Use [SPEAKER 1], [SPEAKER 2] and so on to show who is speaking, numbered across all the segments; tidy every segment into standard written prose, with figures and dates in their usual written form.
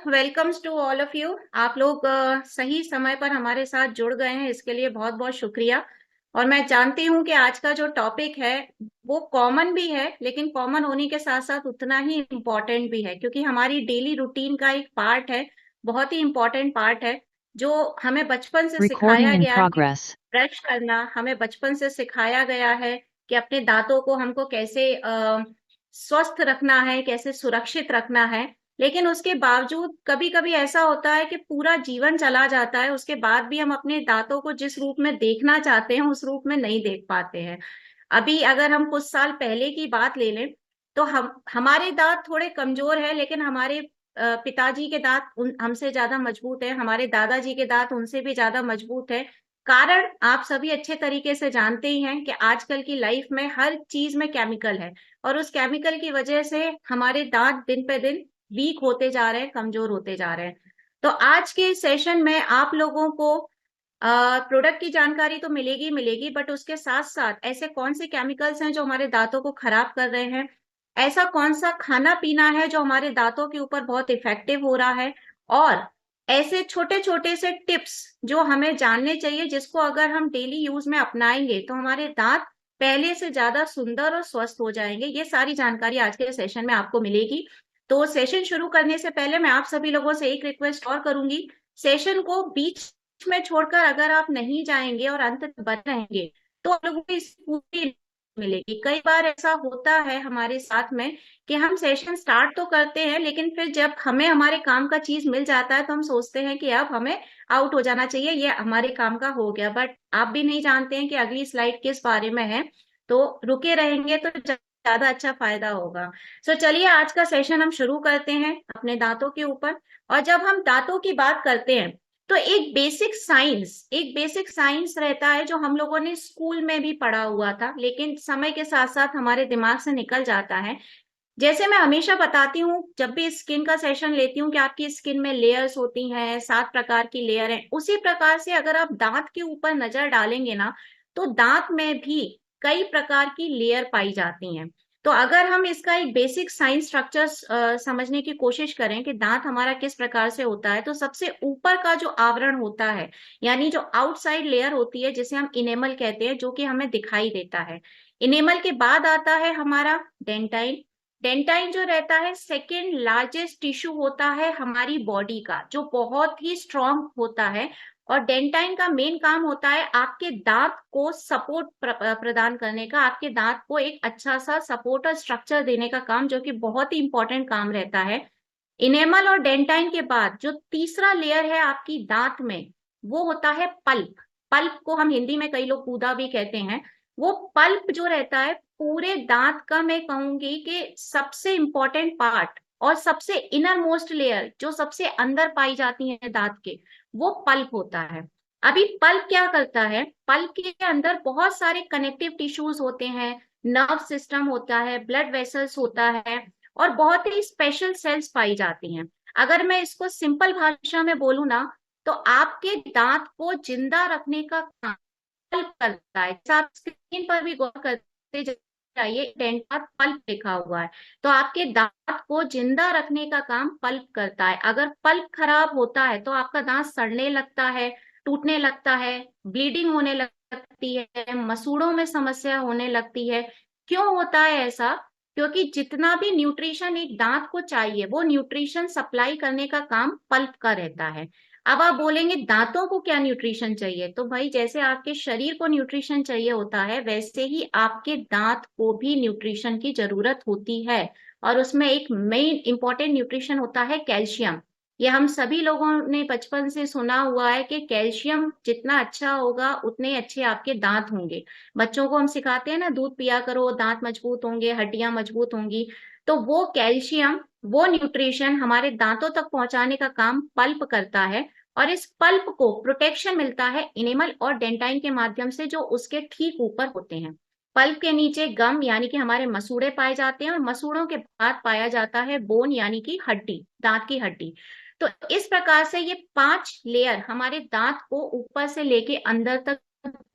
[SPEAKER 1] Welcomes to all of you. आप लोग सही समय पर हमारे साथ जुड़ गए हैं, इसके लिए बहुत बहुत शुक्रिया। और मैं जानती हूं कि आज का जो टॉपिक है वो कॉमन भी है, लेकिन कॉमन होने के साथ साथ उतना ही इम्पोर्टेंट भी है, क्योंकि हमारी डेली रूटीन का एक पार्ट है, बहुत ही इम्पोर्टेंट पार्ट है, जो हमें बचपन से
[SPEAKER 2] Recording
[SPEAKER 1] सिखाया
[SPEAKER 2] in
[SPEAKER 1] गया है।
[SPEAKER 2] progress.
[SPEAKER 1] ब्रश करना हमें बचपन से सिखाया गया है कि अपने दांतों को हमको कैसे स्वस्थ रखना है, कैसे सुरक्षित रखना है। लेकिन उसके बावजूद कभी कभी ऐसा होता है कि पूरा जीवन चला जाता है, उसके बाद भी हम अपने दांतों को जिस रूप में देखना चाहते हैं उस रूप में नहीं देख पाते हैं। अभी अगर हम कुछ साल पहले की बात ले लें तो हमारे दांत थोड़े कमजोर है, लेकिन हमारे पिताजी के दांत हमसे ज्यादा मजबूत है, हमारे दादाजी के दांत उनसे भी ज्यादा मजबूत है। कारण आप सभी अच्छे तरीके से जानते ही हैं कि आजकल की लाइफ में हर चीज में केमिकल है, और उस केमिकल की वजह से हमारे दांत दिन पे दिन वीक होते जा रहे हैं, कमजोर होते जा रहे हैं। तो आज के सेशन में आप लोगों को प्रोडक्ट की जानकारी तो मिलेगी मिलेगी, बट उसके साथ साथ ऐसे कौन से केमिकल्स हैं जो हमारे दांतों को खराब कर रहे हैं, ऐसा कौन सा खाना पीना है जो हमारे दांतों के ऊपर बहुत इफेक्टिव हो रहा है, और ऐसे छोटे छोटे से टिप्स जो हमें जानने चाहिए, जिसको अगर हम डेली यूज में अपनाएंगे तो हमारे दांत पहले से ज्यादा सुंदर और स्वस्थ हो जाएंगे। ये सारी जानकारी आज के सेशन में आपको मिलेगी। तो सेशन शुरू करने से पहले मैं आप सभी लोगों से एक रिक्वेस्ट और करूंगी। सेशन को बीच में छोड़कर अगर आप नहीं जाएंगे और अंत तक बने रहेंगे तो आप लोगों को इस पूरी मिलेगी। कई बार ऐसा होता है हमारे साथ में कि हम सेशन स्टार्ट तो करते हैं, लेकिन फिर जब हमें हमारे काम का चीज मिल जाता है तो हम सोचते हैं कि अब हमें आउट हो जाना चाहिए, ये हमारे काम का हो गया, बट आप भी नहीं जानते हैं कि अगली स्लाइड किस बारे में है। तो रुके रहेंगे तो ज्यादा अच्छा फायदा होगा। सो चलिए आज का सेशन हम शुरू करते हैं अपने दांतों के ऊपर। और जब हम दांतों की बात करते हैं तो एक बेसिक साइंस रहता है जो हम लोगों ने स्कूल में भी पढ़ा हुआ था, लेकिन समय के साथ साथ हमारे दिमाग से निकल जाता है। जैसे मैं हमेशा बताती हूँ जब भी स्किन का सेशन लेती हूँ कि आपकी स्किन में लेयर्स होती हैं, 7 प्रकार की लेयर हैं, उसी प्रकार से अगर आप दांत के ऊपर नजर डालेंगे ना तो दांत में भी कई प्रकार की लेयर पाई जाती हैं। तो अगर हम इसका एक बेसिक साइंस स्ट्रक्चर समझने की कोशिश करें कि दांत हमारा किस प्रकार से होता है, तो सबसे ऊपर का जो आवरण होता है, यानी जो आउटसाइड लेयर होती है, जिसे हम इनेमल कहते हैं, जो कि हमें दिखाई देता है। इनेमल के बाद आता है हमारा डेंटाइन। डेंटाइन जो रहता है सेकेंड लार्जेस्ट टिश्यू होता है हमारी बॉडी का, जो बहुत ही स्ट्रांग होता है। और डेंटाइन का मेन काम होता है आपके दांत को सपोर्ट प्रदान करने का, आपके दांत को एक अच्छा सा सपोर्ट और स्ट्रक्चर देने का काम, जो कि बहुत ही इंपॉर्टेंट काम रहता है। इनेमल और डेंटाइन के बाद जो तीसरा लेयर है आपकी दांत में, वो होता है पल्प। पल्प को हम हिंदी में कई लोग गूदा भी कहते हैं। वो पल्प जो रहता है पूरे दांत का, मैं कहूंगी कि सबसे इंपॉर्टेंट पार्ट और सबसे इनर मोस्ट लेयर जो सबसे अंदर पाई जाती है दांत के, वो पल्प होता है। अभी पल्प क्या करता है, पल्प के अंदर बहुत सारे कनेक्टिव टिश्यूज होते हैं, नर्व सिस्टम होता है, ब्लड वेसल्स होता है, और बहुत ही स्पेशल सेल्स पाई जाती हैं। अगर मैं इसको सिंपल भाषा में बोलूं ना, तो आपके दांत को जिंदा रखने का काम पल्प करता है। जैसे आप स्क्रीन पर भी गौर करते जाइए, डेंटाल पल्प लिखा हुआ है, तो आपके दांत को जिंदा रखने का काम पल्प करता है। अगर पल्प खराब होता है तो आपका दांत सड़ने लगता है, टूटने लगता है, ब्लीडिंग होने लगती है, मसूड़ों में समस्या होने लगती है। क्यों होता है ऐसा? क्योंकि जितना भी न्यूट्रिशन एक दांत को चाहिए वो न्यूट्रिशन सप्लाई करने का काम पल्प का रहता है। अब आप बोलेंगे दांतों को क्या न्यूट्रिशन चाहिए, तो भाई जैसे आपके शरीर को न्यूट्रिशन चाहिए होता है, वैसे ही आपके दांत को भी न्यूट्रिशन की जरूरत होती है। और उसमें एक मेन इंपॉर्टेंट न्यूट्रिशन होता है कैल्शियम। ये हम सभी लोगों ने बचपन से सुना हुआ है कि कैल्शियम जितना अच्छा होगा उतने अच्छे आपके दांत होंगे। बच्चों को हम सिखाते हैं ना, दूध पिया करो, दांत मजबूत होंगे, हड्डियां मजबूत होंगी। तो वो कैल्शियम, वो न्यूट्रिशन हमारे दांतों तक पहुंचाने का काम पल्प करता है। और इस पल्प को प्रोटेक्शन मिलता है इनेमल और डेंटाइन के माध्यम से, जो उसके ठीक ऊपर होते हैं। पल्प के नीचे गम यानी कि हमारे मसूड़े पाए जाते हैं, और मसूड़ों के बाद पाया जाता है बोन यानी कि हड्डी, दांत की हड्डी। तो इस प्रकार से ये 5 लेयर हमारे दांत को ऊपर से लेके अंदर तक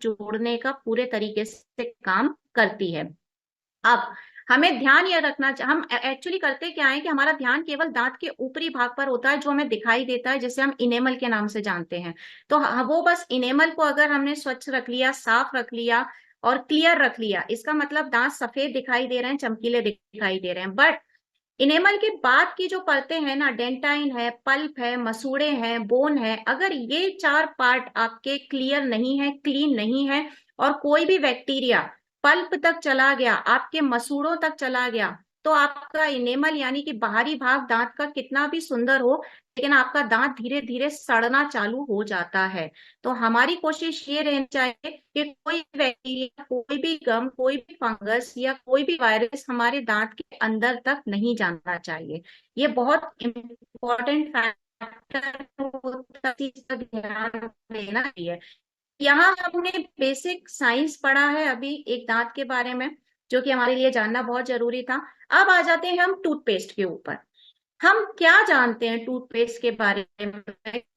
[SPEAKER 1] जोड़ने का पूरे तरीके से काम करती है। अब हमें ध्यान ये रखना हम एक्चुअली करते क्या है कि हमारा ध्यान केवल दांत के ऊपरी भाग पर होता है, जो हमें दिखाई देता है, जिसे हम इनेमल के नाम से जानते हैं। तो वो बस इनेमल को अगर हमने स्वच्छ रख लिया, साफ रख लिया और क्लियर रख लिया, इसका मतलब दांत सफेद दिखाई दे रहे हैं, चमकीले दिखाई दे रहे हैं। बट इनेमल के बाद की जो परतें हैं ना, डेंटाइन है, पल्प है, मसूड़े हैं, बोन है, अगर ये चार पार्ट आपके क्लियर नहीं है, क्लीन नहीं है, और कोई भी बैक्टीरिया पल्प तक चला गया, आपके मसूड़ों तक चला गया, तो आपका इनेमल यानी कि बाहरी भाग दांत का कितना भी सुंदर हो, लेकिन आपका दांत धीरे धीरे सड़ना चालू हो जाता है। तो हमारी कोशिश ये रहनी चाहिए कि कोई बैक्टीरिया, कोई भी गम, कोई भी फंगस या कोई भी वायरस हमारे दांत के अंदर तक नहीं जाना चाहिए। ये बहुत इम्पोर्टेंट फैक्टर होता है, इस चीज का ध्यान देना चाहिए। यहाँ हमने बेसिक साइंस पढ़ा है अभी एक दांत के बारे में, जो कि हमारे लिए जानना बहुत जरूरी था। अब आ जाते हैं हम टूथपेस्ट के ऊपर। हम क्या जानते हैं टूथपेस्ट के बारे में,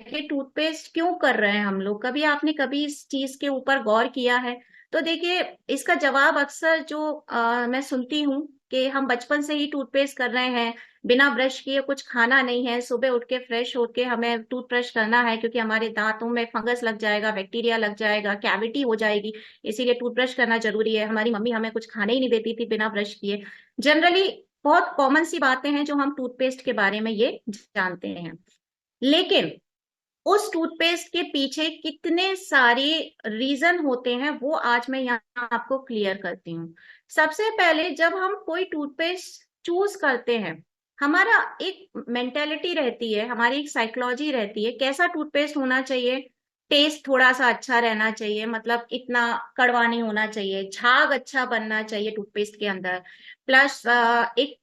[SPEAKER 1] कि टूथपेस्ट क्यों कर रहे हैं हम लोग? कभी आपने कभी इस चीज के ऊपर गौर किया है? तो देखिए, इसका जवाब अक्सर जो मैं सुनती हूँ कि हम बचपन से ही टूथपेस्ट कर रहे हैं, बिना ब्रश किए कुछ खाना नहीं है, सुबह उठ के फ्रेश होके हमें टूथब्रश करना है, क्योंकि हमारे दांतों में फंगस लग जाएगा, बैक्टीरिया लग जाएगा, कैविटी हो जाएगी, इसीलिए टूथब्रश करना जरूरी है। हमारी मम्मी हमें कुछ खाने ही नहीं देती थी बिना ब्रश किए। जनरली बहुत कॉमन सी बातें हैं जो हम टूथपेस्ट के बारे में ये जानते हैं। लेकिन उस टूथपेस्ट के पीछे कितने सारे रीजन होते हैं, वो आज मैं यहाँ आपको क्लियर करती हूँ। सबसे पहले, जब हम कोई टूथपेस्ट चूज करते हैं, हमारा एक मेंटेलिटी रहती है, हमारी एक साइकोलॉजी रहती है, कैसा टूथपेस्ट होना चाहिए। टेस्ट थोड़ा सा अच्छा रहना चाहिए, मतलब इतना कड़वा नहीं होना चाहिए, झाग अच्छा बनना चाहिए टूथपेस्ट के अंदर, प्लस एक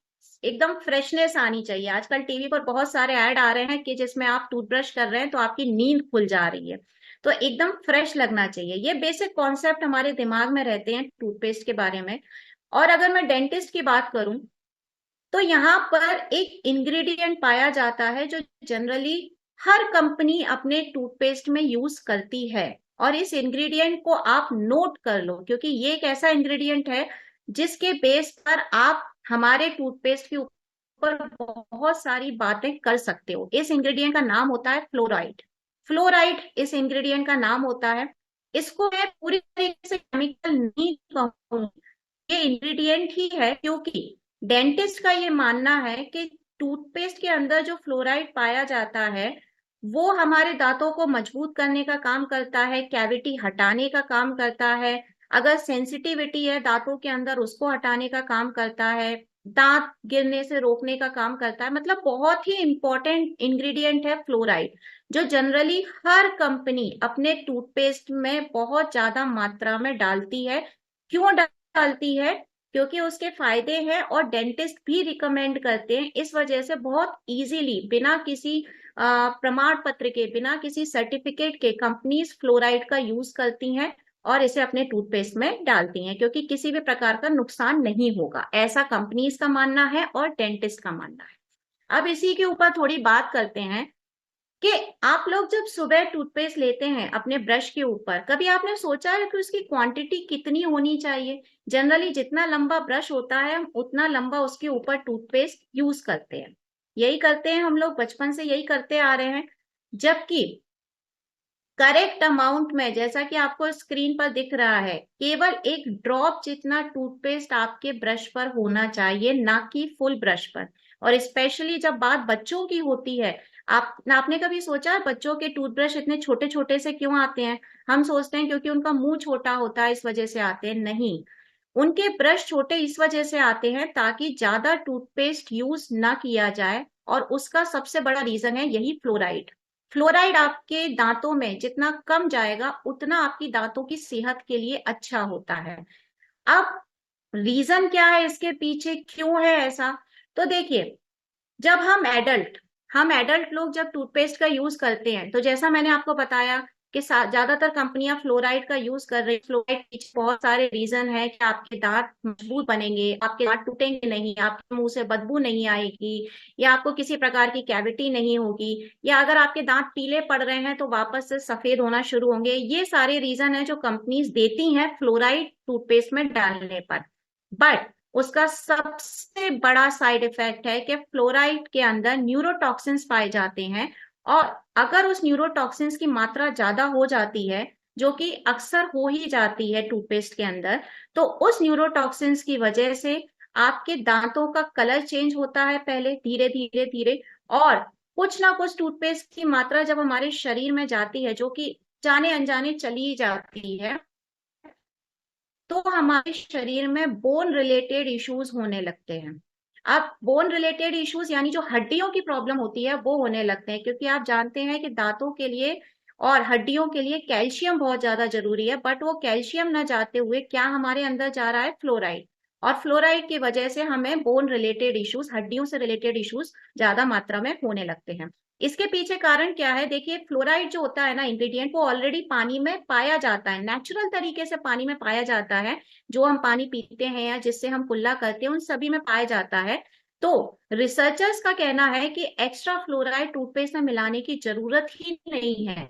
[SPEAKER 1] एकदम फ्रेशनेस आनी चाहिए। आजकल टीवी पर बहुत सारे ऐड आ रहे हैं कि जिसमें आप टूथब्रश कर रहे हैं तो आपकी नींद खुल जा रही है, तो एकदम फ्रेश लगना चाहिए। ये बेसिक कॉन्सेप्ट हमारे दिमाग में रहते हैं टूथपेस्ट के बारे में। और अगर मैं डेंटिस्ट की बात करूं, तो यहाँ पर एक इंग्रेडिएंट पाया जाता है जो जनरली हर कंपनी अपने टूथपेस्ट में यूज करती है, और इस इंग्रेडिएंट को आप नोट कर लो, क्योंकि ये एक ऐसा इंग्रेडिएंट है जिसके बेस पर आप हमारे टूथपेस्ट के ऊपर बहुत सारी बातें कर सकते हो। इस इंग्रेडिएंट का नाम होता है फ्लोराइड। फ्लोराइड इस इंग्रेडिएंट का नाम होता है। इसको मैं पूरी तरीके से केमिकल नहीं कहूंगी, ये इंग्रेडिएंट ही है, क्योंकि डेंटिस्ट का ये मानना है कि टूथपेस्ट के अंदर जो फ्लोराइड पाया जाता है, वो हमारे दांतों को मजबूत करने का काम करता है, कैविटी हटाने का काम करता है, अगर सेंसिटिविटी है दांतों के अंदर उसको हटाने का काम करता है, दांत गिरने से रोकने का काम करता है। मतलब बहुत ही इंपॉर्टेंट इंग्रेडिएंट है फ्लोराइड, जो जनरली हर कंपनी अपने टूथपेस्ट में बहुत ज्यादा मात्रा में डालती है। क्यों डालती है? क्योंकि उसके फायदे हैं और डेंटिस्ट भी रिकमेंड करते हैं। इस वजह से बहुत इजीली, बिना किसी प्रमाण पत्र के, बिना किसी सर्टिफिकेट के, कंपनीज फ्लोराइड का यूज करती हैं और इसे अपने टूथपेस्ट में डालती हैं, क्योंकि किसी भी प्रकार का नुकसान नहीं होगा, ऐसा कंपनीज का मानना है और डेंटिस्ट का मानना है। अब इसी के ऊपर थोड़ी बात करते हैं कि आप लोग जब सुबह टूथपेस्ट लेते हैं अपने ब्रश के ऊपर, कभी आपने सोचा है कि उसकी क्वांटिटी कितनी होनी चाहिए? जनरली जितना लंबा ब्रश होता है, हम उतना लंबा उसके ऊपर टूथपेस्ट यूज करते हैं। यही करते हैं हम लोग, बचपन से यही करते आ रहे हैं। जबकि करेक्ट अमाउंट में, जैसा कि आपको स्क्रीन पर दिख रहा है, केवल एक ड्रॉप जितना टूथपेस्ट आपके ब्रश पर होना चाहिए, ना कि फुल ब्रश पर। और स्पेशली जब बात बच्चों की होती है, आपने कभी सोचा है बच्चों के टूथब्रश इतने छोटे छोटे से क्यों आते हैं? हम सोचते हैं क्योंकि उनका मुंह छोटा होता है इस वजह से आते हैं। नहीं, उनके ब्रश छोटे इस वजह से आते हैं ताकि ज्यादा टूथपेस्ट यूज ना किया जाए, और उसका सबसे बड़ा रीजन है यही फ्लोराइड। फ्लोराइड आपके दांतों में जितना कम जाएगा, उतना आपकी दांतों की सेहत के लिए अच्छा होता है। अब रीजन क्या है इसके पीछे, क्यों है ऐसा? तो देखिए, जब हम एडल्ट लोग जब टूथपेस्ट का यूज करते हैं, तो जैसा मैंने आपको बताया कि ज्यादातर कंपनियां फ्लोराइड का यूज कर रही है। फ्लोराइड के पीछे बहुत सारे रीजन है कि आपके दांत मजबूत बनेंगे, आपके दांत टूटेंगे नहीं, आपके मुंह से बदबू नहीं आएगी, या आपको किसी प्रकार की कैविटी नहीं होगी, या अगर आपके दांत पीले पड़ रहे हैं तो वापस से सफेद होना शुरू होंगे। ये सारे रीजन है जो कंपनीज देती हैं फ्लोराइड टूथपेस्ट में डालने पर। बट उसका सबसे बड़ा साइड इफेक्ट है कि फ्लोराइड के अंदर न्यूरोटॉक्सिन्स पाए जाते हैं। और अगर उस न्यूरोटॉक्सिन्स की मात्रा ज्यादा हो जाती है, जो कि अक्सर हो ही जाती है टूथपेस्ट के अंदर, तो उस न्यूरोटॉक्सिन्स की वजह से आपके दांतों का कलर चेंज होता है पहले धीरे धीरे धीरे। और कुछ ना कुछ टूथपेस्ट की मात्रा जब हमारे शरीर में जाती है, जो कि जाने अनजाने चली जाती है, तो हमारे शरीर में बोन रिलेटेड इश्यूज होने लगते हैं। अब बोन रिलेटेड इश्यूज यानी जो हड्डियों की प्रॉब्लम होती है वो होने लगते हैं, क्योंकि आप जानते हैं कि दांतों के लिए और हड्डियों के लिए कैल्शियम बहुत ज्यादा जरूरी है, बट वो कैल्शियम न जाते हुए क्या हमारे अंदर जा रहा है, फ्लोराइड। और फ्लोराइड की वजह से हमें बोन रिलेटेड इश्यूज, हड्डियों से रिलेटेड इश्यूज ज्यादा मात्रा में होने लगते हैं। इसके पीछे कारण क्या है, देखिए फ्लोराइड जो होता है ना इंग्रेडिएंट, वो ऑलरेडी पानी में पाया जाता है, नेचुरल तरीके से पानी में पाया जाता है। जो हम पानी पीते हैं या जिससे हम कुल्ला करते हैं, उन सभी में पाया जाता है। तो रिसर्चर्स का कहना है कि एक्स्ट्रा फ्लोराइड टूथपेस्ट में मिलाने की जरूरत ही नहीं है,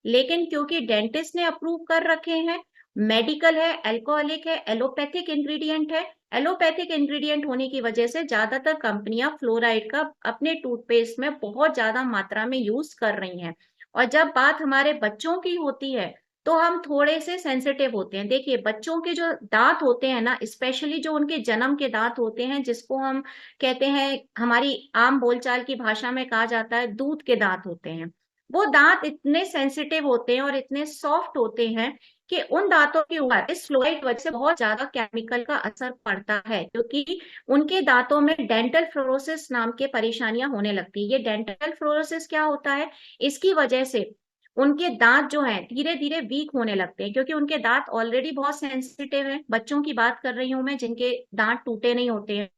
[SPEAKER 1] लेकिन क्योंकि डेंटिस्ट ने अप्रूव कर रखे हैं, मेडिकल है, अल्कोहलिक है, एलोपैथिक इंग्रेडिएंट है, एलोपैथिक इंग्रेडिएंट होने की वजह से ज्यादातर कंपनियां फ्लोराइड का अपने टूथपेस्ट में बहुत ज्यादा मात्रा में यूज कर रही हैं। और जब बात हमारे बच्चों की होती है, तो हम थोड़े से सेंसिटिव होते हैं। देखिए बच्चों के जो दांत होते हैं ना, स्पेशली जो उनके जन्म के दांत होते हैं, जिसको हम कहते हैं, हमारी आम बोलचाल की भाषा में कहा जाता है दूध के दांत होते हैं, वो दांत इतने सेंसिटिव होते हैं और इतने सॉफ्ट होते हैं कि उन दांतों के ऊपर इस फ्लोराइड वजह से बहुत ज्यादा केमिकल का असर पड़ता है, क्योंकि उनके दांतों में डेंटल फ्लोरोसिस नाम के परेशानियां होने लगती है। ये डेंटल फ्लोरोसिस क्या होता है, इसकी वजह से उनके दांत जो हैं धीरे धीरे वीक होने लगते हैं, क्योंकि उनके दांत ऑलरेडी बहुत सेंसिटिव हैं। बच्चों की बात कर रही हूं मैं, जिनके दांत टूटे नहीं होते हैं,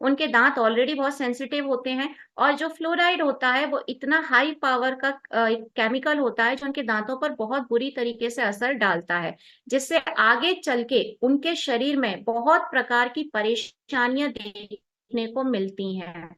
[SPEAKER 1] उनके दांत ऑलरेडी बहुत सेंसिटिव होते हैं। और जो फ्लोराइड होता है वो इतना हाई पावर का केमिकल होता है, जो उनके दांतों पर बहुत बुरी तरीके से असर डालता है, जिससे आगे चल के उनके शरीर में बहुत प्रकार की परेशानियां देखने को मिलती हैं।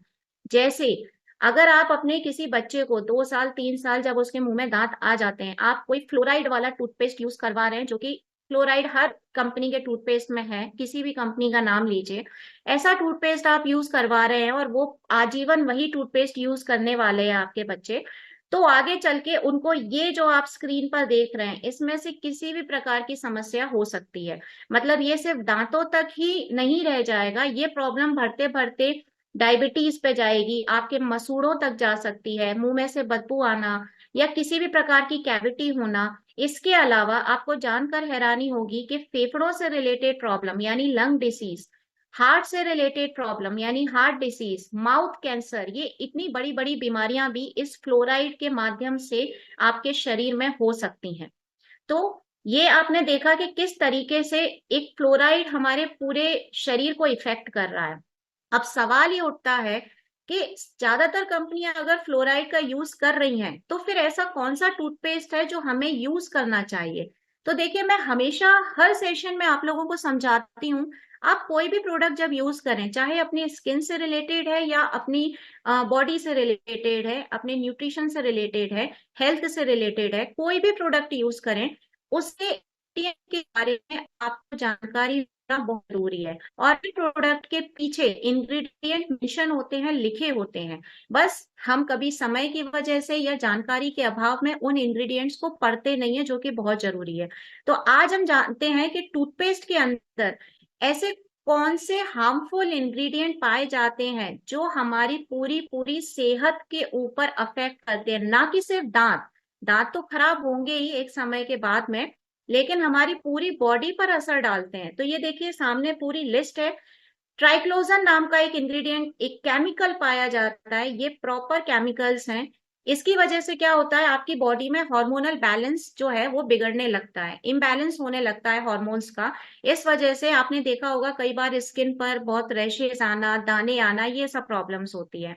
[SPEAKER 1] जैसे अगर आप अपने किसी बच्चे को 2 साल 3 साल जब उसके मुंह में दांत आ जाते हैं, आप कोई फ्लोराइड वाला टूथपेस्ट यूज करवा रहे हैं, जो कि फ्लोराइड हर कंपनी के टूथपेस्ट में है, किसी भी कंपनी का नाम लीजिए, ऐसा टूथपेस्ट आप यूज करवा रहे हैं और वो आजीवन वही टूथपेस्ट यूज करने वाले हैं आपके बच्चे, तो आगे चल के उनको ये जो आप स्क्रीन पर देख रहे हैं, इसमें से किसी भी प्रकार की समस्या हो सकती है। मतलब ये सिर्फ दांतों तक ही नहीं रह जाएगा, ये प्रॉब्लम बढ़ते बढ़ते डायबिटीज पे जाएगी, आपके मसूड़ों तक जा सकती है, मुंह में से बदबू आना या किसी भी प्रकार की कैविटी होना। इसके अलावा आपको जानकर हैरानी होगी कि फेफड़ों से रिलेटेड प्रॉब्लम यानी लंग डिसीज, हार्ट से रिलेटेड प्रॉब्लम यानी हार्ट डिसीज, माउथ कैंसर, ये इतनी बड़ी बड़ी बीमारियां भी इस फ्लोराइड के माध्यम से आपके शरीर में हो सकती हैं। तो ये आपने देखा कि किस तरीके से एक फ्लोराइड हमारे पूरे शरीर को इफेक्ट कर रहा है। अब सवाल ये उठता है कि ज्यादातर कंपनियां अगर फ्लोराइड का यूज कर रही हैं, तो फिर ऐसा कौन सा टूथपेस्ट है जो हमें यूज करना चाहिए। तो देखिए, मैं हमेशा हर सेशन में आप लोगों को समझाती हूँ, आप कोई भी प्रोडक्ट जब यूज करें, चाहे अपनी स्किन से रिलेटेड है या अपनी बॉडी से रिलेटेड है, अपने न्यूट्रिशन से रिलेटेड है, हेल्थ से रिलेटेड है, कोई भी प्रोडक्ट यूज करें, उसके के बारे में आपको जानकारी होना बहुत जरूरी है। और प्रोडक्ट के पीछे इंग्रेडिएंट मेंशन होते हैं, लिखे होते हैं, बस हम कभी समय की वजह से या जानकारी के अभाव में उन इंग्रेडिएंट्स को पढ़ते नहीं है, जो कि बहुत जरूरी है। तो आज हम जानते हैं कि टूथपेस्ट के अंदर ऐसे कौन से हार्मफुल इंग्रेडिएंट पाए जाते हैं जो हमारी पूरी पूरी सेहत के ऊपर अफेक्ट करते हैं। ना कि सिर्फ दांत, दांत तो खराब होंगे ही एक समय के बाद में, लेकिन हमारी पूरी बॉडी पर असर डालते हैं। तो ये देखिए सामने पूरी लिस्ट है। ट्राइक्लोजन नाम का एक इंग्रेडिएंट, एक केमिकल पाया जाता है, ये प्रॉपर केमिकल्स हैं। इसकी वजह से क्या होता है, आपकी बॉडी में हार्मोनल बैलेंस जो है वो बिगड़ने लगता है, इम्बैलेंस होने लगता है हॉर्मोन्स का। इस वजह से आपने देखा होगा कई बार स्किन पर बहुत रैशेस आना, दाने आना, ये सब प्रॉब्लम्स होती है।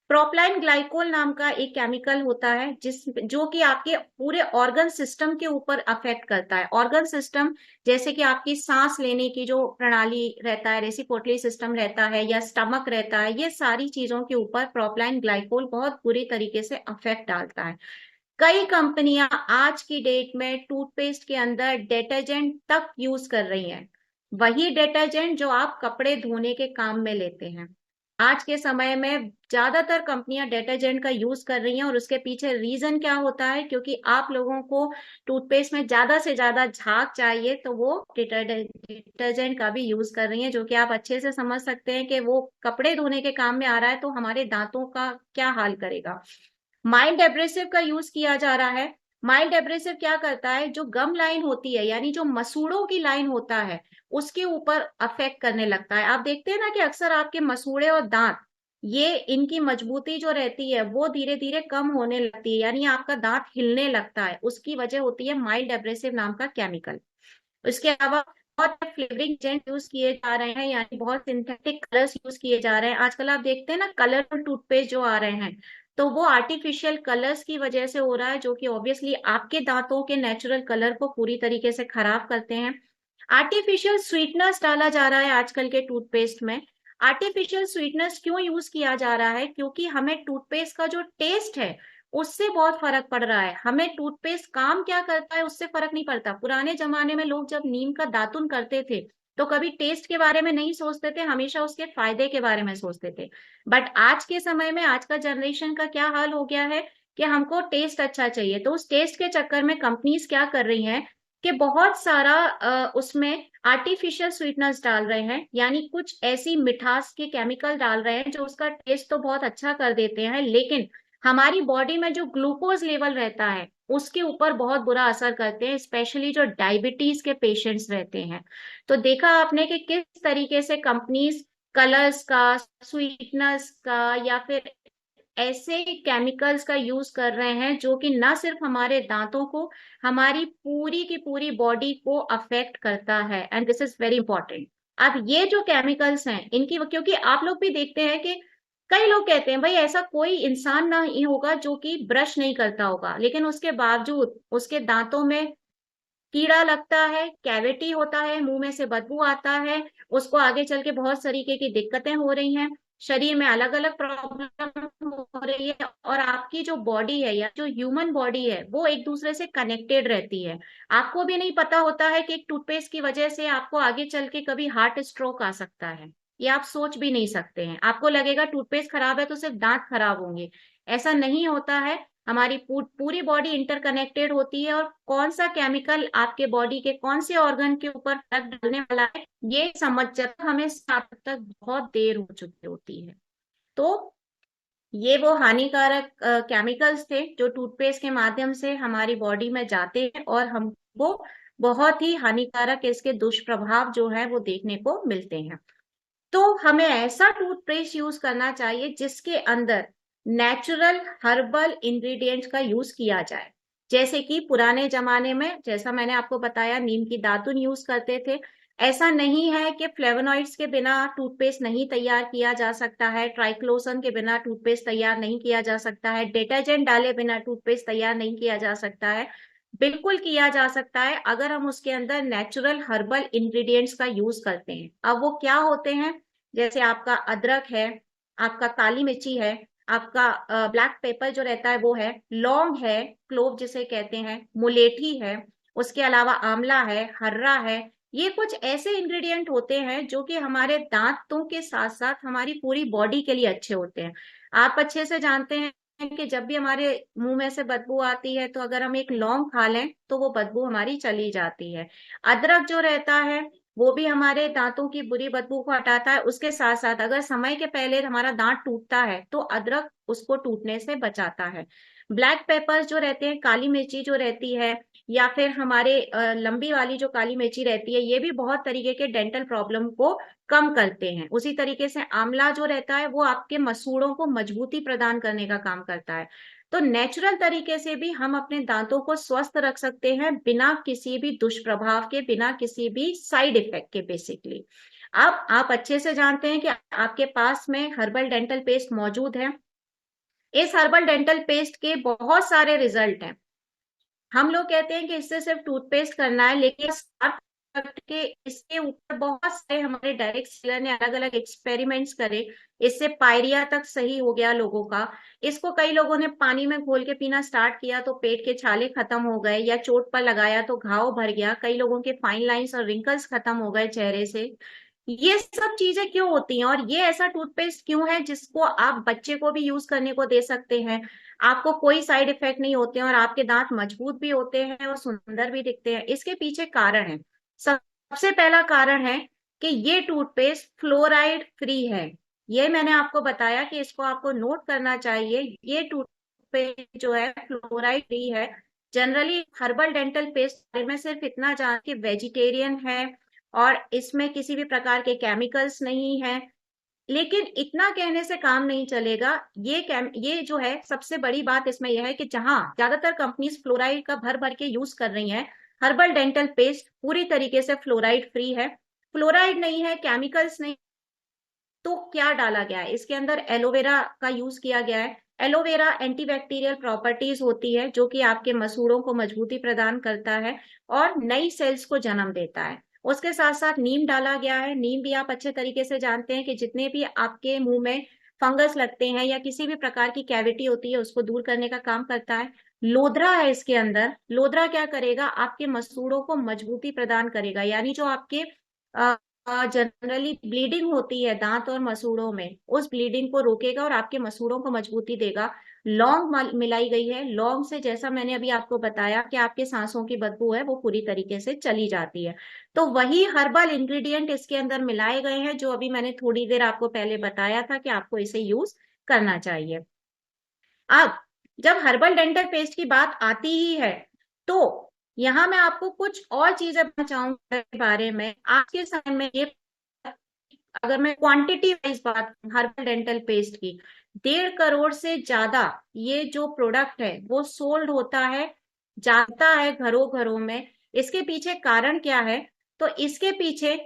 [SPEAKER 1] प्रोपलाइन ग्लाइकोल नाम का एक केमिकल होता है जो कि आपके पूरे ऑर्गन सिस्टम के ऊपर अफेक्ट करता है। ऑर्गन सिस्टम जैसे कि आपकी सांस लेने की जो प्रणाली रहता है, रेसिपिरेटरी सिस्टम रहता है या स्टमक रहता है, ये सारी चीजों के ऊपर प्रोपलाइन ग्लाइकोल बहुत बुरी तरीके से अफेक्ट डालता है। कई कंपनियां आज की डेट में टूथपेस्ट के अंदर डिटर्जेंट तक यूज कर रही हैं। वही डिटर्जेंट जो आप कपड़े धोने के काम में लेते हैं। आज के समय में ज्यादातर कंपनियां डिटर्जेंट का यूज कर रही हैं, और उसके पीछे रीजन क्या होता है, क्योंकि आप लोगों को टूथपेस्ट में ज्यादा से ज्यादा झाग चाहिए, तो वो डिटर्जेंट का भी यूज कर रही हैं, जो कि आप अच्छे से समझ सकते हैं कि वो कपड़े धोने के काम में आ रहा है तो हमारे दांतों का क्या हाल करेगा। माइल्ड एब्रेसिव का यूज किया जा रहा है। माइल्ड एब्रेसिव क्या करता है, जो गम लाइन होती है, यानी जो मसूड़ों की लाइन होता है, उसके ऊपर अफेक्ट करने लगता है। आप देखते हैं ना कि अक्सर आपके मसूड़े और दांत, ये इनकी मजबूती जो रहती है वो धीरे धीरे कम होने लगती है, यानी आपका दांत हिलने लगता है। उसकी वजह होती है माइल्ड एब्रेसिव नाम का केमिकल। इसके अलावा बहुत फ्लेवरिंग एजेंट यूज किए जा रहे हैं, यानी बहुत सिंथेटिक कलर्स यूज किए जा रहे हैं। आजकल आप देखते हैं ना कलरफुल टूथपेस्ट जो आ रहे हैं, तो वो आर्टिफिशियल कलर्स की वजह से हो रहा है, जो कि ऑब्वियसली आपके दांतों के नेचुरल कलर को पूरी तरीके से खराब करते हैं। आर्टिफिशियल स्वीटनर्स डाला जा रहा है आजकल के टूथपेस्ट में। आर्टिफिशियल स्वीटनर्स क्यों यूज किया जा रहा है, क्योंकि हमें टूथपेस्ट का जो टेस्ट है उससे बहुत फर्क पड़ रहा है। हमें टूथपेस्ट काम क्या करता है उससे फर्क नहीं पड़ता। पुराने जमाने में लोग जब नीम का दातुन करते थे तो कभी टेस्ट के बारे में नहीं सोचते थे, हमेशा उसके फायदे के बारे में सोचते थे। बट आज के समय में, आज का जनरेशन का क्या हाल हो गया है कि हमको टेस्ट अच्छा चाहिए, तो उस टेस्ट के चक्कर में कंपनीज क्या कर रही हैं कि बहुत सारा उसमें आर्टिफिशियल स्वीटनर्स डाल रहे हैं, यानी कुछ ऐसी मिठास के केमिकल डाल रहे हैं जो उसका टेस्ट तो बहुत अच्छा कर देते हैं, लेकिन हमारी बॉडी में जो ग्लूकोज लेवल रहता है उसके ऊपर बहुत बुरा असर करते हैं, स्पेशली जो डायबिटीज के पेशेंट्स रहते हैं। तो देखा आपने कि किस तरीके से कंपनीज कलर्स का, स्वीटनर्स का, या फिर ऐसे केमिकल्स का यूज कर रहे हैं जो कि ना सिर्फ हमारे दांतों को, हमारी पूरी की पूरी बॉडी को अफेक्ट करता है, and this is very important. अब ये जो केमिकल्स हैं इनकी, क्योंकि आप लोग भी देखते हैं कि कई लोग कहते हैं भाई ऐसा कोई इंसान ना ही होगा जो कि ब्रश नहीं करता होगा, लेकिन उसके बावजूद उसके दांतों में कीड़ा लगता है, कैविटी होता है, मुंह में से बदबू आता है, उसको आगे चल के बहुत तरीके की दिक्कतें हो रही हैं, शरीर में अलग अलग प्रॉब्लम हो रही है। और आपकी जो बॉडी है या जो ह्यूमन बॉडी है वो एक दूसरे से कनेक्टेड रहती है। आपको भी नहीं पता होता है कि एक टूथपेस्ट की वजह से आपको आगे चल के कभी हार्ट स्ट्रोक आ सकता है। ये आप सोच भी नहीं सकते हैं। आपको लगेगा टूथपेस्ट खराब है तो सिर्फ दांत खराब होंगे, ऐसा नहीं होता है। हमारी पूरी बॉडी इंटरकनेक्टेड होती है, और कौन सा केमिकल आपके बॉडी के कौन से ऑर्गन के ऊपर फर्क डालने वाला है ये समझ जाता हमें सात तक बहुत देर हो चुकी होती है। तो ये वो हानिकारक केमिकल्स थे जो टूथपेस्ट के माध्यम से हमारी बॉडी में जाते हैं, और हमको बहुत ही हानिकारक इसके दुष्प्रभाव जो है वो देखने को मिलते हैं। तो हमें ऐसा टूथपेस्ट यूज करना चाहिए जिसके अंदर नेचुरल हर्बल इंग्रेडिएंट्स का यूज किया जाए। जैसे कि पुराने जमाने में, जैसा मैंने आपको बताया, नीम की दातुन यूज करते थे। ऐसा नहीं है कि फ्लेवोनॉइड्स के बिना टूथपेस्ट नहीं तैयार किया जा सकता है, ट्राइक्लोसन के बिना टूथपेस्ट तैयार नहीं किया जा सकता है, डिटर्जेंट डाले बिना टूथपेस्ट तैयार नहीं किया जा सकता है। बिल्कुल किया जा सकता है अगर हम उसके अंदर नेचुरल हर्बल इंग्रेडिएंट्स का यूज करते हैं। अब वो क्या होते हैं, जैसे आपका अदरक है, आपका काली मिर्ची है, आपका ब्लैक पेपर जो रहता है वो है, लौंग है, क्लोव जिसे कहते हैं, मुलेठी है, उसके अलावा आंवला है, हर्रा है। ये कुछ ऐसे इंग्रेडिएंट होते हैं जो कि हमारे दांतों के साथ साथ हमारी पूरी बॉडी के लिए अच्छे होते हैं। आप अच्छे से जानते हैं कि जब भी हमारे मुंह में से बदबू आती है तो अगर हम एक लौंग खा लें तो वो बदबू हमारी चली जाती है। अदरक जो रहता है वो भी हमारे दांतों की बुरी बदबू को हटाता है। उसके साथ साथ अगर समय के पहले हमारा दांत टूटता है तो अदरक उसको टूटने से बचाता है। ब्लैक पेपर्स जो रहते हैं, काली मिर्ची जो रहती है, या फिर हमारे लंबी वाली जो काली मिर्ची रहती है, ये भी बहुत तरीके के डेंटल प्रॉब्लम को कम करते हैं। उसी तरीके से आंवला जो रहता है वो आपके मसूड़ों को मजबूती प्रदान करने का काम करता है। तो नेचुरल तरीके से भी हम अपने दांतों को स्वस्थ रख सकते हैं, बिना किसी भी दुष्प्रभाव के, बिना किसी भी साइड इफेक्ट के बेसिकली। अब आप अच्छे से जानते हैं कि आपके पास में हर्बल डेंटल पेस्ट मौजूद है। इस हर्बल डेंटल पेस्ट के बहुत सारे रिजल्ट हैं। हम लोग कहते हैं कि इससे सिर्फ टूथपेस्ट करना है, लेकिन प्रोडक्ट के, इसके ऊपर बहुत सारे हमारे डायरेक्ट सेलर ने अलग अलग एक्सपेरिमेंट्स करे। इससे पायरिया तक सही हो गया लोगों का। इसको कई लोगों ने पानी में घोल के पीना स्टार्ट किया तो पेट के छाले खत्म हो गए, या चोट पर लगाया तो घाव भर गया, कई लोगों के फाइन लाइंस और रिंकल्स खत्म हो गए चेहरे से। ये सब चीजें क्यों होती हैं, और ये ऐसा टूथपेस्ट क्यों है जिसको आप बच्चे को भी यूज करने को दे सकते हैं, आपको कोई साइड इफेक्ट नहीं होते हैं, और आपके दांत मजबूत भी होते हैं और सुंदर भी दिखते हैं? इसके पीछे कारण है। सबसे पहला कारण है कि ये टूथपेस्ट फ्लोराइड फ्री है। ये मैंने आपको बताया कि इसको आपको नोट करना चाहिए। ये टूथपेस्ट जो है फ्लोराइड फ्री है। जनरली हर्बल डेंटल पेस्ट में सिर्फ इतना जान कि वेजिटेरियन है और इसमें किसी भी प्रकार के केमिकल्स नहीं है। लेकिन इतना कहने से काम नहीं चलेगा। ये जो है सबसे बड़ी बात इसमें यह है कि जहां ज्यादातर कंपनीज फ्लोराइड का भर भर के यूज कर रही हैं, हर्बल डेंटल पेस्ट पूरी तरीके से फ्लोराइड फ्री है। फ्लोराइड नहीं है, केमिकल्स नहीं, तो क्या डाला गया है इसके अंदर? एलोवेरा का यूज किया गया है। एलोवेरा एंटीबैक्टीरियल प्रॉपर्टीज होती है जो कि आपके मसूड़ों को मजबूती प्रदान करता है और नई सेल्स को जन्म देता है। उसके साथ साथ नीम डाला गया है। नीम भी आप अच्छे तरीके से जानते हैं कि जितने भी आपके मुंह में फंगस लगते हैं या किसी भी प्रकार की कैविटी होती है उसको दूर करने का काम करता है। लोधरा है इसके अंदर। लोधरा क्या करेगा? आपके मसूड़ों को मजबूती प्रदान करेगा, यानी जो आपके जनरली ब्लीडिंग होती है दांत और मसूड़ों में, उस ब्लीडिंग को रोकेगा और आपके मसूड़ों को मजबूती देगा। लौंग मिलाई गई है। लौंग से, जैसा मैंने अभी आपको बताया, कि आपके सांसों की बदबू है वो पूरी तरीके से चली जाती है। तो वही हर्बल इंग्रेडिएंट इसके अंदर मिलाए गए हैं जो अभी मैंने थोड़ी देर आपको पहले बताया था कि आपको इसे यूज करना चाहिए। अब जब हर्बल डेंटल पेस्ट की बात आती ही है तो यहाँ मैं आपको कुछ और चीजें बताना चाहूंगी इसके बारे में। आज के समय में ये, अगर मैं क्वांटिटी वाइज बात करूं हर्बल डेंटल पेस्ट की, 1.5 करोड़ से ज्यादा ये जो प्रोडक्ट है वो सोल्ड होता है, जाता है घरों घरों में। इसके पीछे कारण क्या है? तो इसके पीछे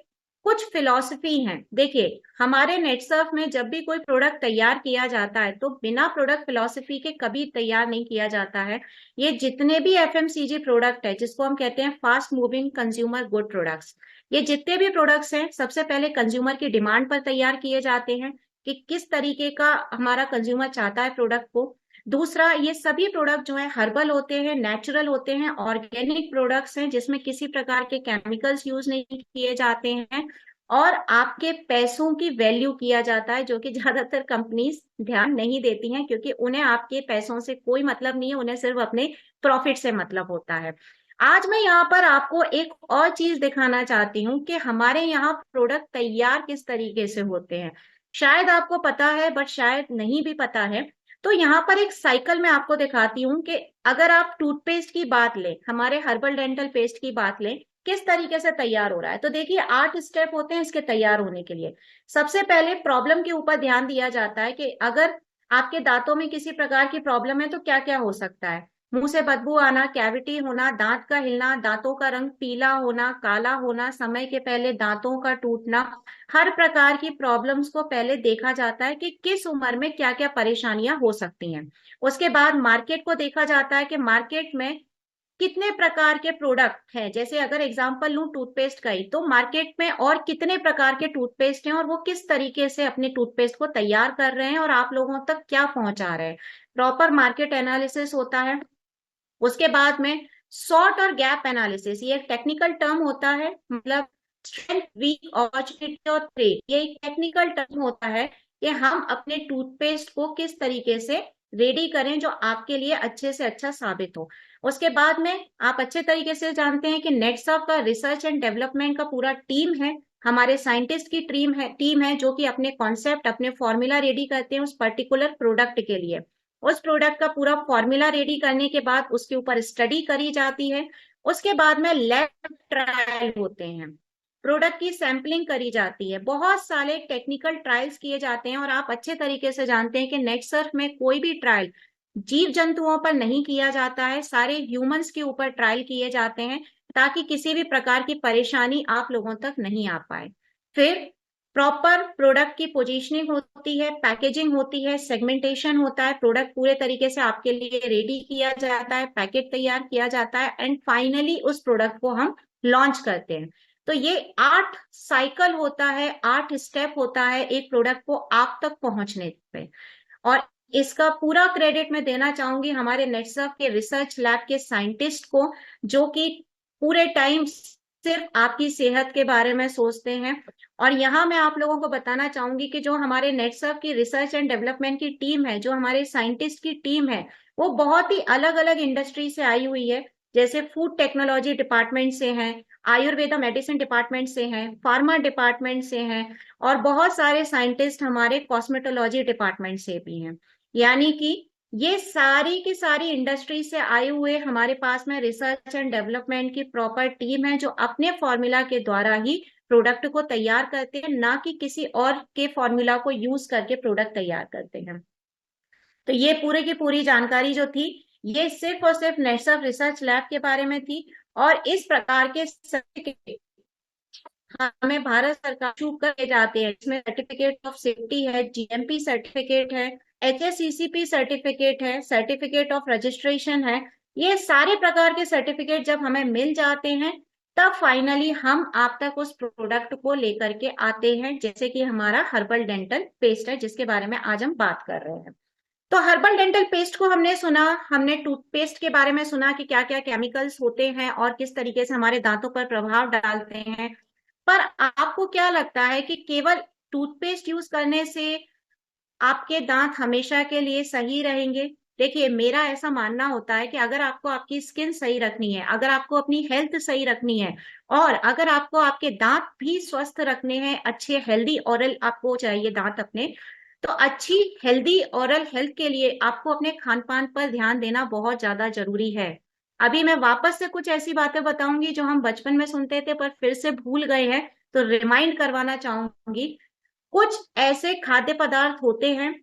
[SPEAKER 1] कुछ फिलॉसफी है। देखिए, हमारे नेटसर्फ में जब भी कोई प्रोडक्ट तैयार किया जाता है तो बिना प्रोडक्ट फिलॉसफी के कभी तैयार नहीं किया जाता है। ये जितने भी एफएमसीजी प्रोडक्ट है, जिसको हम कहते हैं fast moving consumer good products, ये जितने भी प्रोडक्ट्स हैं सबसे पहले कंज्यूमर की डिमांड पर तैयार किए जाते हैं कि किस तरीके का हमारा कंज्यूमर चाहता है प्रोडक्ट को। दूसरा, ये सभी प्रोडक्ट जो है हर्बल होते हैं, नेचुरल होते हैं, ऑर्गेनिक प्रोडक्ट्स हैं जिसमें किसी प्रकार के केमिकल्स यूज नहीं किए जाते हैं, और आपके पैसों की वैल्यू किया जाता है, जो कि ज्यादातर कंपनीज ध्यान नहीं देती हैं क्योंकि उन्हें आपके पैसों से कोई मतलब नहीं है, उन्हें सिर्फ अपने प्रॉफिट से मतलब होता है। आज मैं यहाँ पर आपको एक और चीज दिखाना चाहती हूँ कि हमारे यहाँ प्रोडक्ट तैयार किस तरीके से होते हैं। शायद आपको पता है बट शायद नहीं भी पता है। तो यहाँ पर एक साइकिल मैं आपको दिखाती हूँ कि अगर आप टूथपेस्ट की बात लें, हमारे हर्बल डेंटल पेस्ट की बात लें, किस तरीके से तैयार हो रहा है। तो देखिए, 8 स्टेप होते हैं इसके तैयार होने के लिए। सबसे पहले प्रॉब्लम के ऊपर ध्यान दिया जाता है कि अगर आपके दांतों में किसी प्रकार की प्रॉब्लम है तो क्या क्या हो सकता है। मुंह से बदबू आना, कैविटी होना, दांत का हिलना, दांतों का रंग पीला होना, काला होना, समय के पहले दांतों का टूटना। हर प्रकार की प्रॉब्लम्स को पहले देखा जाता है कि किस उम्र में क्या क्या परेशानियां हो सकती हैं। उसके बाद मार्केट को देखा जाता है कि मार्केट में कितने प्रकार के प्रोडक्ट हैं। जैसे अगर एग्जांपल लूं टूथपेस्ट का ही, तो मार्केट में और कितने प्रकार के टूथपेस्ट हैं और वो किस तरीके से अपने टूथपेस्ट को तैयार कर रहे हैं और आप लोगों तक क्या पहुंचा रहे हैं। प्रॉपर मार्केट एनालिसिस होता है। उसके बाद में शॉर्ट और गैप एनालिसिस, ये एक टेक्निकल टर्म होता है, मतलब स्ट्रेंथ, वीक, अपॉर्चुनिटी और थ्रेट, ये एक टेक्निकल टर्म होता है कि हम अपने टूथपेस्ट को किस तरीके से रेडी करें जो आपके लिए अच्छे से अच्छा साबित हो। उसके बाद में आप अच्छे तरीके से जानते हैं कि नेटसर्फ का रिसर्च एंड डेवलपमेंट का पूरा टीम है, हमारे साइंटिस्ट की टीम है जो कि अपने कॉन्सेप्ट, अपने फॉर्मूला रेडी करते हैं उस पर्टिकुलर प्रोडक्ट के लिए। उस प्रोडक्ट का पूरा फॉर्मूला रेडी करने के बाद उसके ऊपर स्टडी करी जाती है। उसके बाद में लैब ट्रायल होते हैं, प्रोडक्ट की सैंपलिंग करी जाती है, बहुत सारे टेक्निकल ट्रायल्स किए जाते हैं। और आप अच्छे तरीके से जानते हैं कि नेटसर्फ में कोई भी ट्रायल जीव जंतुओं पर नहीं किया जाता है, सारे ह्यूमंस के ऊपर ट्रायल किए जाते हैं ताकि किसी भी प्रकार की परेशानी आप लोगों तक नहीं आ पाए। फिर प्रॉपर प्रोडक्ट की पोजीशनिंग होती है, पैकेजिंग होती है, सेगमेंटेशन होता है, प्रोडक्ट पूरे तरीके से आपके लिए रेडी किया जाता है, पैकेट तैयार किया जाता है, एंड फाइनली उस प्रोडक्ट को हम लॉन्च करते हैं। तो ये 8 साइकिल होता है, 8 स्टेप होता है एक प्रोडक्ट को आप तक पहुंचने पे। और इसका पूरा क्रेडिट मैं देना चाहूंगी हमारे नेटसर्फ के रिसर्च लैब के साइंटिस्ट को, जो कि पूरे टाइम सिर्फ आपकी सेहत के बारे में सोचते हैं। और यहाँ मैं आप लोगों को बताना चाहूंगी कि जो हमारे नेटसर्फ की रिसर्च एंड डेवलपमेंट की टीम है, जो हमारे साइंटिस्ट की टीम है, वो बहुत ही अलग अलग इंडस्ट्री से आई हुई है। जैसे फूड टेक्नोलॉजी डिपार्टमेंट से हैं, आयुर्वेदा मेडिसिन डिपार्टमेंट से हैं, फार्मा डिपार्टमेंट से हैं, और बहुत सारे साइंटिस्ट हमारे कॉस्मेटोलॉजी डिपार्टमेंट से भी हैं। यानी कि ये सारी की सारी इंडस्ट्री से आए हुए हमारे पास में रिसर्च एंड डेवलपमेंट की प्रॉपर टीम है, जो अपने फॉर्मूला के द्वारा ही प्रोडक्ट को तैयार करते हैं, ना कि किसी और के फॉर्मूला को यूज करके प्रोडक्ट तैयार करते हैं। तो ये पूरे की पूरी जानकारी जो थी, ये सिर्फ और सिर्फ नेटसर्फ रिसर्च लैब के बारे में थी। और इस प्रकार के सर्टिफिकेट हमें भारत सरकार इशू करे जाते हैं। इसमें सर्टिफिकेट ऑफ सेफ्टी है, जीएमपी सर्टिफिकेट है, एचएससीसीपी सर्टिफिकेट है, सर्टिफिकेट ऑफ रजिस्ट्रेशन है। ये सारे प्रकार के सर्टिफिकेट जब हमें मिल जाते हैं, तब फाइनली हम आप तक उस प्रोडक्ट को लेकर के आते हैं, जैसे कि हमारा हर्बल डेंटल पेस्ट है, जिसके बारे में आज हम बात कर रहे हैं। तो हर्बल डेंटल पेस्ट को हमने सुना, हमने टूथपेस्ट के बारे में सुना कि क्या क्या केमिकल्स होते हैं और किस तरीके से हमारे दांतों पर प्रभाव डालते हैं। पर आपको क्या लगता है कि केवल टूथपेस्ट यूज करने से आपके दांत हमेशा के लिए सही रहेंगे? देखिए, मेरा ऐसा मानना होता है कि अगर आपको आपकी स्किन सही रखनी है, अगर आपको अपनी हेल्थ सही रखनी है, और अगर आपको आपके दांत भी स्वस्थ रखने हैं, अच्छे हेल्दी ओरल आपको चाहिए दांत अपने, तो अच्छी हेल्दी ओरल हेल्थ के लिए आपको अपने खान पान पर ध्यान देना बहुत ज्यादा जरूरी है। अभी मैं वापस से कुछ ऐसी बातें बताऊंगी जो हम बचपन में सुनते थे पर फिर से भूल गए हैं, तो रिमाइंड करवाना चाहूंगी। कुछ ऐसे खाद्य पदार्थ होते हैं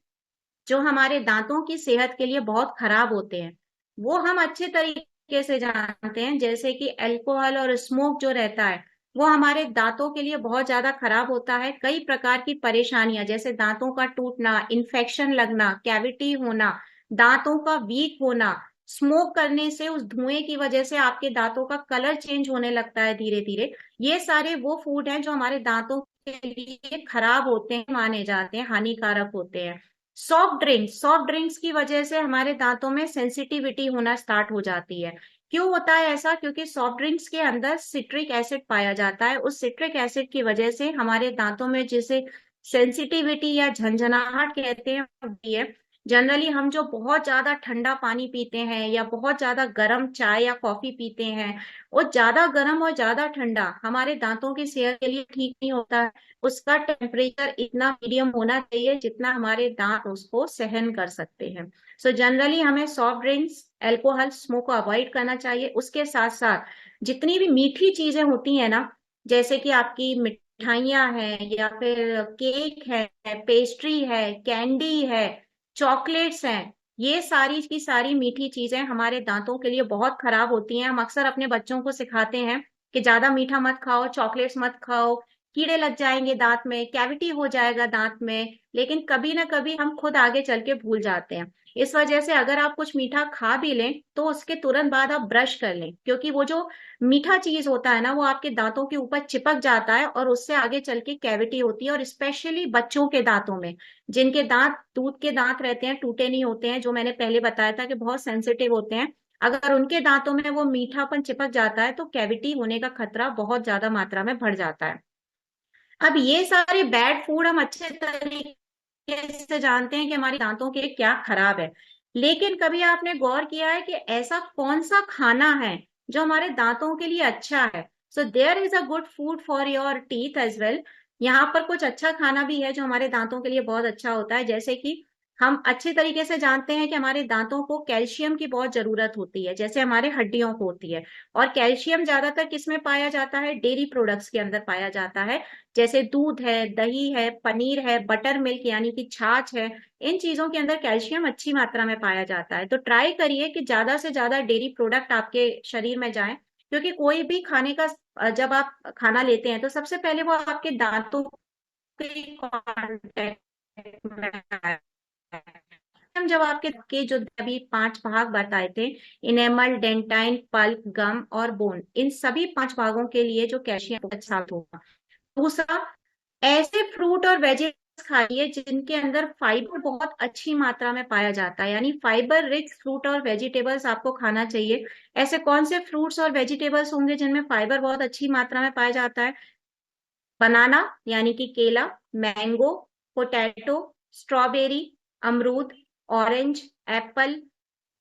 [SPEAKER 1] जो हमारे दांतों की सेहत के लिए बहुत खराब होते हैं, वो हम अच्छे तरीके से जानते हैं। जैसे कि अल्कोहल और स्मोक जो रहता है, वो हमारे दांतों के लिए बहुत ज्यादा खराब होता है। कई प्रकार की परेशानियां, जैसे दांतों का टूटना, इन्फेक्शन लगना, कैविटी होना, दांतों का वीक होना, स्मोक करने से उस धुएं की वजह से आपके दांतों का कलर चेंज होने लगता है धीरे धीरे। ये सारे वो फूड हैं जो हमारे दांतों के लिए खराब होते हैं, माने जाते हैं, हानिकारक होते हैं। सॉफ्ट ड्रिंक्स की वजह से हमारे दांतों में सेंसिटिविटी होना स्टार्ट हो जाती है। क्यों होता है ऐसा? क्योंकि सॉफ्ट ड्रिंक्स के अंदर सिट्रिक एसिड पाया जाता है। उस सिट्रिक एसिड की वजह से हमारे दांतों में जिसे सेंसिटिविटी या झंझनाहट कहते हैं, होती है। जनरली हम जो बहुत ज्यादा ठंडा पानी पीते हैं या बहुत ज्यादा गर्म चाय या कॉफी पीते हैं, वो ज्यादा गर्म और ज्यादा ठंडा हमारे दांतों की सेहत के लिए ठीक नहीं होता है। उसका टेम्परेचर इतना मीडियम होना चाहिए जितना हमारे दांत उसको सहन कर सकते हैं। सो जनरली हमें सॉफ्ट ड्रिंक्स, अल्कोहल, स्मोक को अवॉइड करना चाहिए। उसके साथ साथ जितनी भी मीठी चीजें होती है ना, जैसे कि आपकी मिठाइयाँ हैं या फिर केक है, पेस्ट्री है, कैंडी है, चॉकलेट्स हैं, ये सारी की सारी मीठी चीजें हमारे दांतों के लिए बहुत खराब होती हैं। हम अक्सर अपने बच्चों को सिखाते हैं कि ज्यादा मीठा मत खाओ, चॉकलेट्स मत खाओ, कीड़े लग जाएंगे दांत में, कैविटी हो जाएगा दांत में। लेकिन कभी ना कभी हम खुद आगे चल के भूल जाते हैं। इस वजह से अगर आप कुछ मीठा खा भी लें तो उसके तुरंत बाद आप ब्रश कर लें, क्योंकि वो जो मीठा चीज होता है ना, वो आपके दांतों के ऊपर चिपक जाता है और उससे आगे चल के कैविटी होती है। और स्पेशली बच्चों के दांतों में, जिनके दांत दूध के दांत रहते हैं, टूटे नहीं होते हैं, जो मैंने पहले बताया था कि बहुत सेंसिटिव होते हैं, अगर उनके दांतों में वो मीठापन चिपक जाता है तो कैविटी होने का खतरा बहुत ज्यादा मात्रा में बढ़ जाता है। अब ये सारे बैड फूड हम अच्छे तरीके से जानते हैं कि हमारे दांतों के लिए क्या खराब है, लेकिन कभी आपने गौर किया है कि ऐसा कौन सा खाना है जो हमारे दांतों के लिए अच्छा है? So there is a good food for your teeth as well. यहाँ पर कुछ अच्छा खाना भी है जो हमारे दांतों के लिए बहुत अच्छा होता है। जैसे कि हम अच्छे तरीके से जानते हैं कि हमारे दांतों को कैल्शियम की बहुत जरूरत होती है, जैसे हमारे हड्डियों को होती है। और कैल्शियम ज्यादातर किसमें पाया जाता है? डेयरी प्रोडक्ट्स के अंदर पाया जाता है, जैसे दूध है, दही है, पनीर है, बटर मिल्क यानी कि छाछ है। इन चीजों के अंदर कैल्शियम अच्छी मात्रा में पाया जाता है। तो ट्राई करिए कि ज्यादा से ज्यादा डेयरी प्रोडक्ट आपके शरीर में जाएं, क्योंकि कोई भी खाने का जब आप खाना लेते हैं तो सबसे पहले वो आपके दांतों के कांटेक्ट में आए। कैल्शियम जब आपके जो अभी 5 भाग बताए थे, इनेमल, डेंटाइन, पल्प, गम और बोन, इन सभी 5 भागों के लिए जो कैल्शियम अच्छा होगा। दूसरा, ऐसे फ्रूट और वेजिटेबल्स खाइए जिनके अंदर फाइबर बहुत अच्छी मात्रा में पाया जाता है, यानी फाइबर रिच फ्रूट और वेजिटेबल्स आपको खाना चाहिए। ऐसे कौन से फ्रूट्स और वेजिटेबल्स होंगे जिनमें फाइबर बहुत अच्छी मात्रा में पाया जाता है? बनाना यानी कि केला, मैंगो, पोटैटो, स्ट्रॉबेरी, अमरूद, ऑरेंज, एप्पल,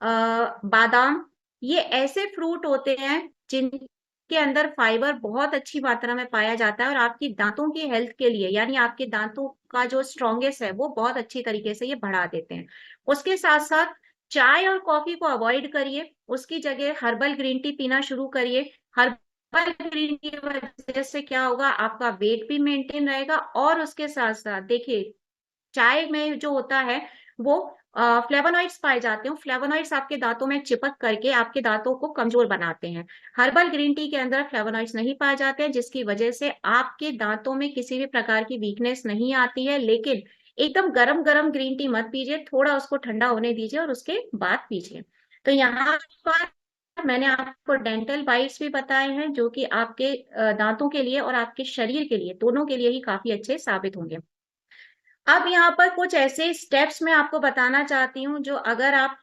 [SPEAKER 1] बादाम, ये ऐसे फ्रूट होते हैं जिनके अंदर फाइबर बहुत अच्छी मात्रा में पाया जाता है और आपकी दांतों की हेल्थ के लिए, यानी आपके दांतों का जो स्ट्रॉन्गेस्ट है वो बहुत अच्छी तरीके से ये बढ़ा देते हैं। उसके साथ साथ चाय और कॉफी को अवॉइड करिए, उसकी जगह हर्बल ग्रीन टी पीना शुरू करिए। हर्बल ग्रीन टी की वजह से क्या होगा, आपका वेट भी मेंटेन रहेगा और उसके साथ साथ देखिए, चाय में जो होता है वो फ्लेवोनॉइड्स पाए जाते हैं। फ्लेवोनॉइड्स आपके दांतों में चिपक करके आपके दांतों को कमजोर बनाते हैं। हर्बल ग्रीन टी के अंदर फ्लेवोनॉइड्स नहीं पाए जाते हैं, जिसकी वजह से आपके दांतों में किसी भी प्रकार की वीकनेस नहीं आती है। लेकिन एकदम गरम गरम ग्रीन टी मत पीजिए, थोड़ा उसको ठंडा होने दीजिए और उसके बाद पीजिए। तो यहाँ पर मैंने आपको डेंटल बाइट्स भी बताए हैं जो कि आपके दांतों के लिए और आपके शरीर के लिए, दोनों के लिए ही काफी अच्छे साबित होंगे। अब यहाँ पर कुछ ऐसे स्टेप्स मैं आपको बताना चाहती हूँ जो अगर आप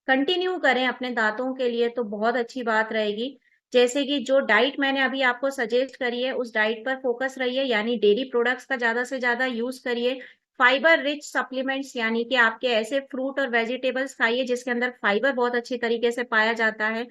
[SPEAKER 1] कंटिन्यू करें अपने दांतों के लिए तो बहुत अच्छी बात रहेगी। जैसे कि जो डाइट मैंने अभी आपको सजेस्ट करी है उस डाइट पर फोकस रहिए, यानी डेयरी प्रोडक्ट्स का ज्यादा से ज्यादा यूज करिए। फाइबर रिच सप्लीमेंट्स यानी कि आपके ऐसे फ्रूट और वेजिटेबल्स खाइए जिसके अंदर फाइबर बहुत अच्छी तरीके से पाया जाता है।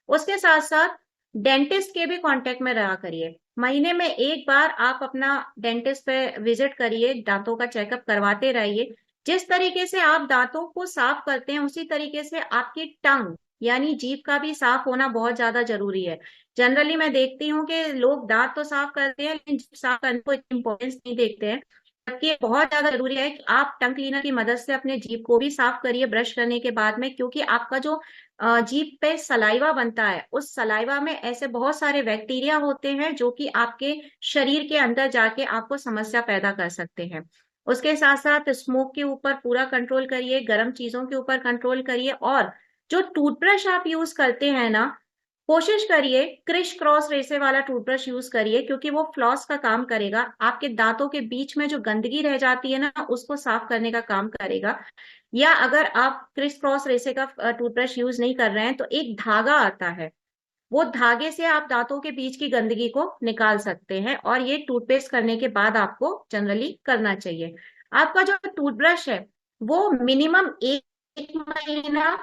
[SPEAKER 1] उसके साथ साथ डेंटिस्ट के भी कांटेक्ट में रहा करिए। महीने में एक बार आप अपना डेंटिस्ट पे विजिट करिए, दांतों का चेकअप करवाते रहिए। जिस तरीके से आप दांतों को साफ करते हैं उसी तरीके से आपकी टंग यानी जीभ का भी साफ होना बहुत ज्यादा जरूरी है। जनरली मैं देखती हूँ कि लोग दांत तो साफ करते हैं लेकिन जीभ साफ करने को इम्पोर्टेंस नहीं देखते हैं, जबकि ये बहुत ज्यादा जरूरी है कि आप टंग क्लीनर की मदद से अपने जीभ को भी साफ करिए ब्रश करने के बाद में, क्योंकि आपका जो जीभ पे सलाइवा बनता है उस सलाइवा में ऐसे बहुत सारे बैक्टीरिया होते हैं जो कि आपके शरीर के अंदर जाके आपको समस्या पैदा कर सकते हैं। उसके साथ साथ स्मोक के ऊपर पूरा कंट्रोल करिए, गर्म चीजों के ऊपर कंट्रोल करिए और जो टूथब्रश आप यूज करते हैं ना, कोशिश करिए क्रिश क्रॉस रेसे वाला टूथब्रश यूज करिए, क्योंकि वो फ्लॉस का काम करेगा, आपके दांतों के बीच में जो गंदगी रह जाती है ना उसको साफ करने का काम करेगा। या अगर आप क्रिस क्रॉस रेसे का टूथब्रश यूज नहीं कर रहे हैं तो एक धागा आता है, वो धागे से आप दांतों के बीच की गंदगी को निकाल सकते हैं और ये टूथपेस्ट करने के बाद आपको जनरली करना चाहिए। आपका जो टूथब्रश है वो मिनिमम 1 महीना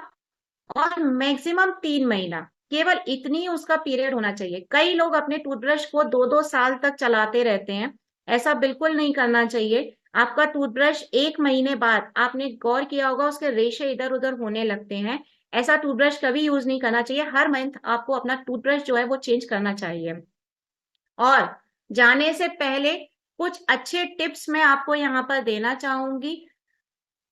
[SPEAKER 1] और मैक्सिमम 3 महीना, केवल इतनी उसका पीरियड होना चाहिए। कई लोग अपने टूथब्रश को 2-2 साल तक चलाते रहते हैं, ऐसा बिल्कुल नहीं करना चाहिए। आपका टूथब्रश 1 महीने बाद आपने गौर किया होगा उसके रेशे इधर उधर होने लगते हैं, ऐसा टूथब्रश कभी यूज नहीं करना चाहिए। हर मंथ आपको अपना टूथब्रश जो है वो चेंज करना चाहिए। और जाने से पहले कुछ अच्छे टिप्स मैं आपको यहाँ पर देना चाहूंगी।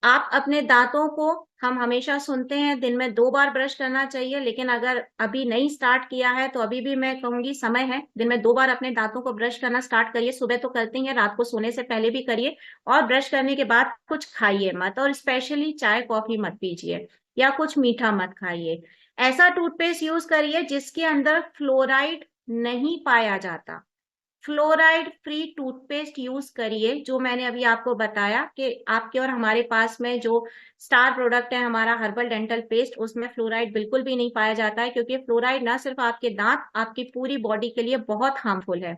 [SPEAKER 1] आप अपने दांतों को, हम हमेशा सुनते हैं दिन में 2 बार ब्रश करना चाहिए, लेकिन अगर अभी नहीं स्टार्ट किया है तो अभी भी मैं कहूंगी समय है, दिन में 2 बार अपने दांतों को ब्रश करना स्टार्ट करिए। सुबह तो करते ही हैं, रात को सोने से पहले भी करिए और ब्रश करने के बाद कुछ खाइए मत, और स्पेशली चाय कॉफी मत पीजिए या कुछ मीठा मत खाइए। ऐसा टूथपेस्ट यूज करिए जिसके अंदर फ्लोराइड नहीं पाया जाता। फ्लोराइड फ्री टूथपेस्ट यूज करिए, जो मैंने अभी आपको बताया कि आपके और हमारे पास में जो स्टार प्रोडक्ट है हमारा हर्बल डेंटल पेस्ट, उसमें फ्लोराइड बिल्कुल भी नहीं पाया जाता है, क्योंकि फ्लोराइड ना सिर्फ आपके दांत, आपकी पूरी बॉडी के लिए बहुत हार्मफुल है।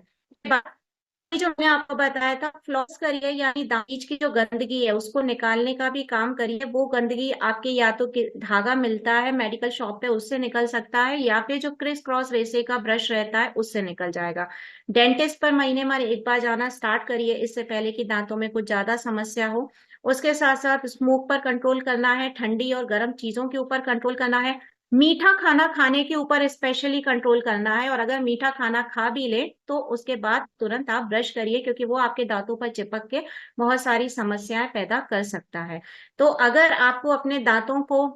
[SPEAKER 1] जो मैंने आपको बताया था, फ्लॉस करिए यानी दांत की जो गंदगी है उसको निकालने का भी काम करिए। वो गंदगी आपके या तो धागा मिलता है मेडिकल शॉप पे उससे निकल सकता है, या फिर जो क्रिस क्रॉस रेसे का ब्रश रहता है उससे निकल जाएगा। डेंटिस्ट पर महीने में 1 बार जाना स्टार्ट करिए, इससे पहले कि दांतों में कुछ ज्यादा समस्या हो। उसके साथ साथ स्मोक पर कंट्रोल करना है, ठंडी और गर्म चीजों के ऊपर कंट्रोल करना है, मीठा खाना खाने के ऊपर स्पेशली कंट्रोल करना है, और अगर मीठा खाना खा भी ले तो उसके बाद तुरंत आप ब्रश करिए, क्योंकि वो आपके दांतों पर चिपक के बहुत सारी समस्याएं पैदा कर सकता है। तो अगर आपको अपने दांतों को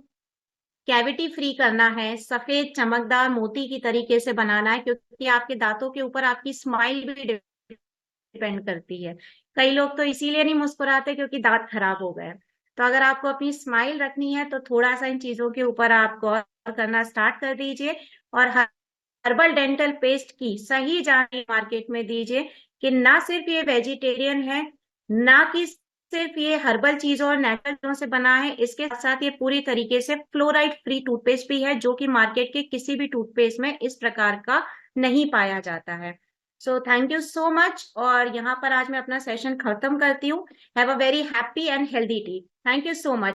[SPEAKER 1] कैविटी फ्री करना है, सफेद चमकदार मोती की तरीके से बनाना है, क्योंकि आपके दांतों के ऊपर आपकी स्माइल भी डिपेंड करती है। कई लोग तो इसीलिए नहीं मुस्कुराते क्योंकि दांत खराब हो गए। तो अगर आपको अपनी स्माइल रखनी है तो थोड़ा-सा इन चीज़ों के ऊपर आप गौर करना स्टार्ट कर दीजिए और हर्बल डेंटल पेस्ट की सही जानकारी मार्केट में दीजिए कि ना सिर्फ ये वेजिटेरियन है, ना कि सिर्फ ये हर्बल चीज़ों और नेचुरल चीज़ों से बना है, इसके साथ-साथ ये पूरी तरीके से फ्लोराइड फ्री टूथपेस्ट भी है, जो कि मार्केट के किसी भी टूथपेस्ट में इस प्रकार का नहीं पाया जाता है। So thank you so much और यहाँ पर आज मैं अपना सेशन खत्म करती हूँ। Have a very happy and healthy day. Thank you so much.